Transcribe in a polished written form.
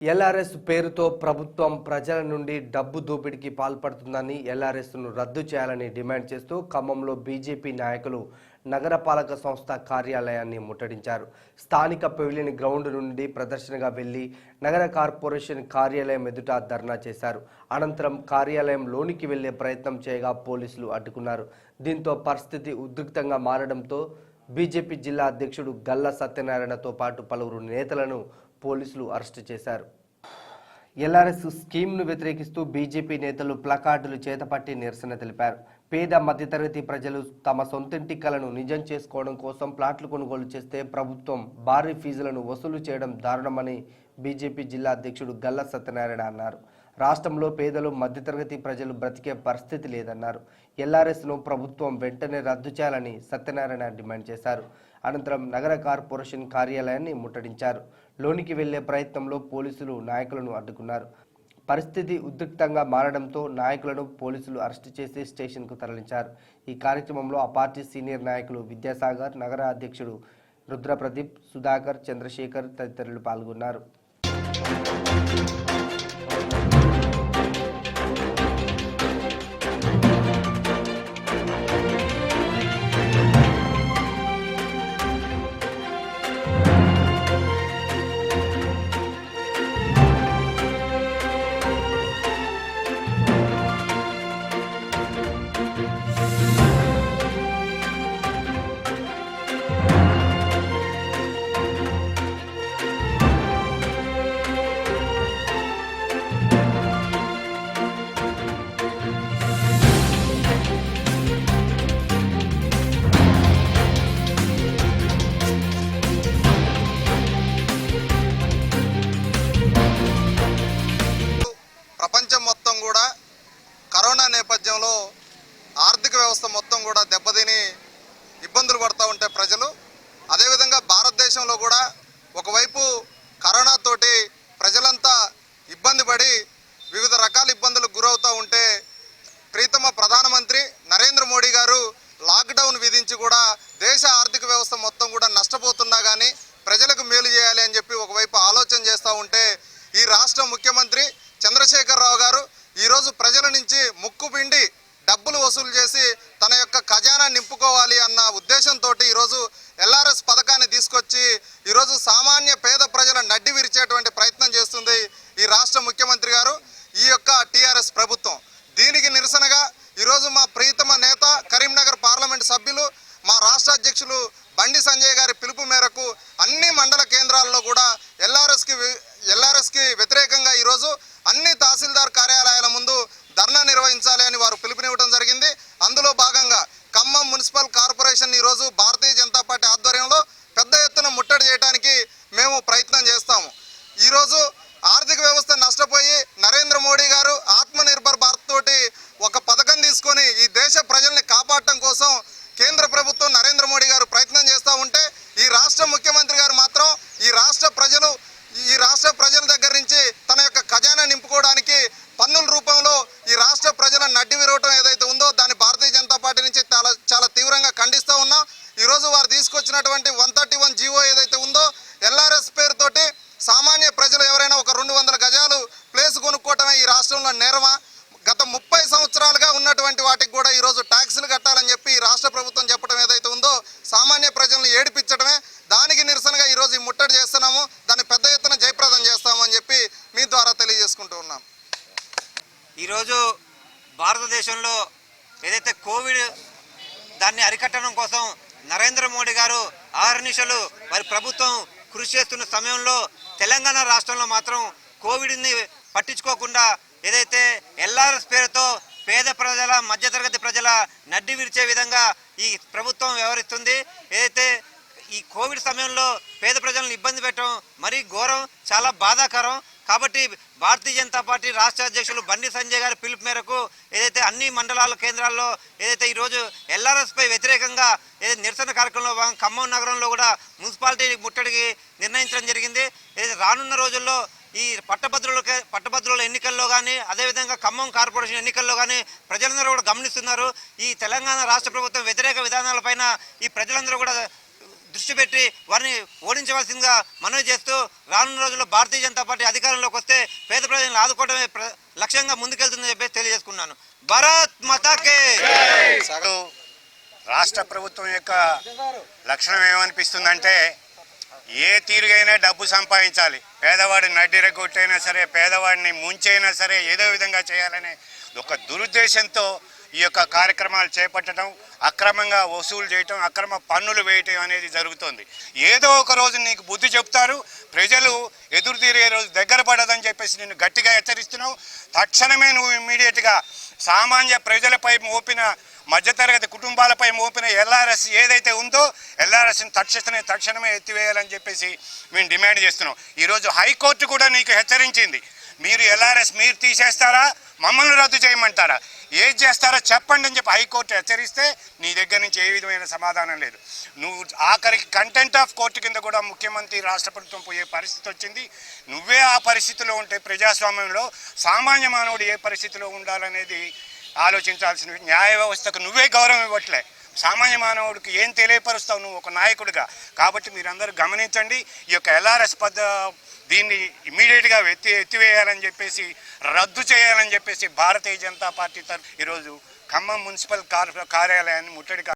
LRS పేరుతో ప్రభుత్వం ప్రజల నుండి డబ్బు దోపిడీకి పాల్పడుతుందని ఎల్ఆర్ఎస్ను రద్దు చేయాలని డిమాండ్ చేస్తూ ఖమ్మంలో బీజేపీ నాయకులు నగరపాలక సంస్థ కార్యాలయాన్ని ముట్టడించారు. స్థానిక పెవిలియన్ గ్రౌండ్ నుండి ప్రదర్శనగా వెళ్లి నగర కార్పొరేషన్ కార్యాలయం ఎదుట ధర్నా చేశారు. అనంతరం కార్యాలయం లోనికి వెళ్లే ప్రయత్నం చేయగా పోలీసులు అడ్డుకున్నారు. దీంతో పరిస్థితి ఉద్రిక్తంగా మారడంతో బీజేపీ జిల్లా అధ్యక్షుడు గల్లా సత్యనారాయణతో పాటు పలువురు నేతలను పోలీసులు అరెస్టు చేశారు. ఎల్ఆర్ఎస్ స్కీమ్ను వ్యతిరేకిస్తూ బీజేపీ నేతలు ప్లకార్డులు చేతపట్టి నిరసన తెలిపారు. పేద మధ్యతరగతి ప్రజలు తమ సొంతింటి కలను నిజం చేసుకోవడం కోసం ప్లాట్లు కొనుగోలు చేస్తే ప్రభుత్వం భారీ ఫీజులను వసూలు చేయడం దారుణమని బీజేపీ జిల్లా అధ్యక్షుడు గల్లా సత్యనారాయణ అన్నారు. రాష్ట్రంలో పేదలు మధ్యతరగతి ప్రజలు బ్రతికే పరిస్థితి లేదన్నారు. ఎల్ఆర్ఎస్ను ప్రభుత్వం వెంటనే రద్దు చేయాలని సత్యనారాయణ డిమాండ్ చేశారు. అనంతరం నగర కార్పొరేషన్ కార్యాలయాన్ని ముట్టడించారు. లోనికి వెళ్లే ప్రయత్నంలో పోలీసులు నాయకులను అడ్డుకున్నారు. పరిస్థితి ఉద్రిక్తంగా మారడంతో నాయకులను పోలీసులు అరెస్టు చేసి స్టేషన్కు తరలించారు. ఈ కార్యక్రమంలో ఆ పార్టీ సీనియర్ నాయకులు విద్యాసాగర్, నగర అధ్యక్షుడు రుద్రప్రదీప్, సుధాకర్, చంద్రశేఖర్ తదితరులు పాల్గొన్నారు. ప్రపంచం మొత్తం కూడా కరోనా నేపథ్యంలో ఆర్థిక వ్యవస్థ మొత్తం కూడా దెబ్బతిని ఇబ్బందులు పడుతూ ఉంటే ప్రజలు, అదేవిధంగా భారతదేశంలో కూడా ఒకవైపు కరోనాతోటి ప్రజలంతా ఇబ్బంది పడి వివిధ రకాల ఇబ్బందులకు గురవుతూ ఉంటే ప్రీతమ ప్రధానమంత్రి నరేంద్ర మోడీ గారు లాక్డౌన్ విధించి కూడా దేశ ఆర్థిక వ్యవస్థ మొత్తం కూడా నష్టపోతున్నా కానీ ప్రజలకు మేలు చేయాలి అని చెప్పి ఒకవైపు ఆలోచన చేస్తూ ఉంటే ఈ రాష్ట్ర ముఖ్యమంత్రి చంద్రశేఖరరావు గారు ఈరోజు ప్రజల నుంచి ముక్కు పిండి డబ్బులు వసూలు చేసి తన యొక్క ఖజానా నింపుకోవాలి అన్న ఉద్దేశంతో ఈరోజు ఎల్ఆర్ఎస్ పథకాన్ని తీసుకొచ్చి ఈరోజు సామాన్య పేద ప్రజల నడ్డి విరిచేటువంటి ప్రయత్నం చేస్తుంది ఈ రాష్ట్ర ముఖ్యమంత్రి గారు, ఈ యొక్క టీఆర్ఎస్ ప్రభుత్వం. దీనికి నిరసనగా ఈరోజు మా ప్రీతమ నేత కరీంనగర్ పార్లమెంట్ సభ్యులు, మా రాష్ట్ర అధ్యక్షులు బండి సంజయ్ గారి పిలుపు మేరకు అన్ని మండల కేంద్రాల్లో కూడా ఎల్ఆర్ఎస్కి వ్యతిరేకంగా ఈరోజు అన్ని తహసీల్దార్ కార్యాలయాల ముందు ధర్నా నిర్వహించాలి అని వారు పిలుపునివ్వడం జరిగింది. అందులో భాగంగా ఖమ్మం మున్సిపల్ కార్పొరేషన్ ఈరోజు భారతీయ జనతా పార్టీ ఆధ్వర్యంలో పెద్ద ఎత్తున ముట్టడి చేయడానికి మేము ప్రయత్నం చేస్తాము. ఈరోజు ఆర్థిక వ్యవస్థ నష్టపోయి నరేంద్ర మోడీ గారు ఆత్మనిర్భర్ భారత్ తోటి ఒక పథకం తీసుకొని ఈ దేశ ప్రజల్ని కాపాడటం కోసం కేంద్ర ప్రభుత్వం నరేంద్ర మోడీ గారు ప్రయత్నం చేస్తూ ఉంటే ఈ రాష్ట్ర ముఖ్యమంత్రి గారు మాత్రం ఈ రాష్ట్ర ప్రజల దగ్గర నుంచి తన యొక్క ఖజానా నింపుకోవడానికి పన్నుల రూపంలో ఈ రాష్ట్ర ప్రజల నడ్డి విరవటం ఏదైతే ఉందో దాన్ని భారతీయ జనతా పార్టీ నుంచి చాలా తీవ్రంగా ఖండిస్తూ ఉన్నాం. ఈరోజు వారు తీసుకొచ్చినటువంటి 131 జీవో ఏదైతే ఉందో ఎల్ఆర్ఎస్ పేరుతోటి సామాన్య ప్రజలు ఎవరైనా ఒక 200 గజాలు ప్లేస్ కొనుక్కోవటమే ఈ రాష్ట్రంలో నేరమా? గత 30 సంవత్సరాలుగా ఉన్నటువంటి వాటికి కూడా ఈరోజు ట్యాక్సులు కట్టాలని చెప్పి ఈ రాష్ట్ర ప్రభుత్వం చెప్పడం ఏదైతే ఉందో సామాన్య ప్రజలను ఏడిపించడమే. దానికి నిరసనగా ఈరోజు ఈ ముట్టడి చేస్తున్నాము. దాన్ని పెద్ద ఎత్తున జయప్రదం చేస్తాము అని చెప్పి మీ ద్వారా తెలియజేసుకుంటూ ఉన్నాం. ఈరోజు భారతదేశంలో ఏదైతే కోవిడ్ దాన్ని అరికట్టడం కోసం నరేంద్ర మోడీ గారు అహర్నిశలు మరి ప్రభుత్వం కృషి చేస్తున్న సమయంలో తెలంగాణ రాష్ట్రంలో మాత్రం కోవిడ్ని పట్టించుకోకుండా ఏదైతే ఎల్ఆర్ఎస్ పేరుతో పేద ప్రజల మధ్యతరగతి ప్రజల నడ్డి విరిచే విధంగా ఈ ప్రభుత్వం వ్యవహరిస్తుంది. ఏదైతే ఈ కోవిడ్ సమయంలో పేద ప్రజలను ఇబ్బంది పెట్టడం మరీ ఘోరం, చాలా బాధాకరం. కాబట్టి భారతీయ జనతా పార్టీ రాష్ట్ర అధ్యక్షులు బండి సంజయ్ గారి పిలుపు మేరకు ఏదైతే అన్ని మండలాల కేంద్రాల్లో ఏదైతే ఈరోజు ఎల్ఆర్ఎస్పై వ్యతిరేకంగా ఏదైతే నిరసన కార్యక్రమంలో భాగంగా ఖమ్మం నగరంలో కూడా మున్సిపాలిటీ ముట్టడికి నిర్ణయించడం జరిగింది. ఏదైతే రానున్న రోజుల్లో ఈ పట్టభద్రుల ఎన్నికల్లో కానీ అదేవిధంగా ఖమ్మం కార్పొరేషన్ ఎన్నికల్లో కానీ ప్రజలందరూ కూడా గమనిస్తున్నారు. ఈ తెలంగాణ రాష్ట్ర ప్రభుత్వం వ్యతిరేక విధానాలపైన ఈ ప్రజలందరూ కూడా దృష్టి పెట్టి వారిని ఓడించవలసిందిగా మనవి చేస్తూ రానున్న రోజుల్లో భారతీయ జనతా పార్టీ అధికారంలోకి వస్తే పేద ప్రజలను ఆదుకోవడమే లక్ష్యంగా ముందుకెళ్తుందని చెప్పి తెలియజేసుకున్నాను. భారత్ మాతాకే. రాష్ట్ర ప్రభుత్వం యొక్క లక్షణం ఏమనిపిస్తుందంటే ఏ తీరుగైనా డబ్బు సంపాదించాలి, పేదవాడిని నడ్డిరగొట్టైనా సరే, పేదవాడిని ముంచైనా సరే ఏదో విధంగా చేయాలనే ఒక దురుద్దేశంతో ఈ యొక్క కార్యక్రమాలు చేపట్టడం, అక్రమంగా వసూలు చేయటం, అక్రమ పన్నులు వేయటం అనేది జరుగుతుంది. ఏదో ఒక రోజు నీకు బుద్ధి చెప్తారు, ప్రజలు ఎదురు తీరే రోజు దగ్గర పడదని చెప్పేసి నేను గట్టిగా హెచ్చరిస్తున్నావు. తక్షణమే నువ్వు ఇమ్మీడియట్గా సామాన్య ప్రజలపై మోపిన, మధ్యతరగతి కుటుంబాలపై మోపిన ఎల్ఆర్ఎస్ ఏదైతే ఉందో ఎల్ఆర్ఎస్ని తక్షణమే ఎత్తివేయాలని చెప్పేసి మేము డిమాండ్ చేస్తున్నాం. ఈరోజు హైకోర్టు కూడా నీకు హెచ్చరించింది. మీరు ఎల్ఆర్ఎస్ మీరు తీసేస్తారా, మమ్మల్ని రద్దు చేయమంటారా, ఏది చేస్తారో చెప్పండి అని చెప్పి హైకోర్టు హెచ్చరిస్తే నీ దగ్గర నుంచి ఏ విధమైన సమాధానం లేదు. నువ్వు ఆఖరికి కంటెంట్ ఆఫ్ కోర్టు కింద కూడా ముఖ్యమంత్రి, రాష్ట్ర ప్రభుత్వం పోయే పరిస్థితి వచ్చింది. నువ్వే ఆ పరిస్థితిలో ఉంటే ప్రజాస్వామ్యంలో సామాన్య మానవుడు ఏ పరిస్థితిలో ఉండాలనేది ఆలోచించాల్సిన, న్యాయ వ్యవస్థకు నువ్వే గౌరవం ఇవ్వట్లే. సామాన్య మానవుడికి ఏం తెలియపరుస్తావు నువ్వు ఒక నాయకుడిగా? కాబట్టి మీరందరూ గమనించండి. ఈ యొక్క ఎల్ఆర్ఎస్ దీన్ని ఇమీడియట్గా ఎత్తివేయాలని చెప్పేసి, రద్దు చేయాలని చెప్పేసి భారతీయ జనతా పార్టీ తరఫున ఈరోజు ఖమ్మం మున్సిపల్ కార్యాలయాన్ని ముట్టడి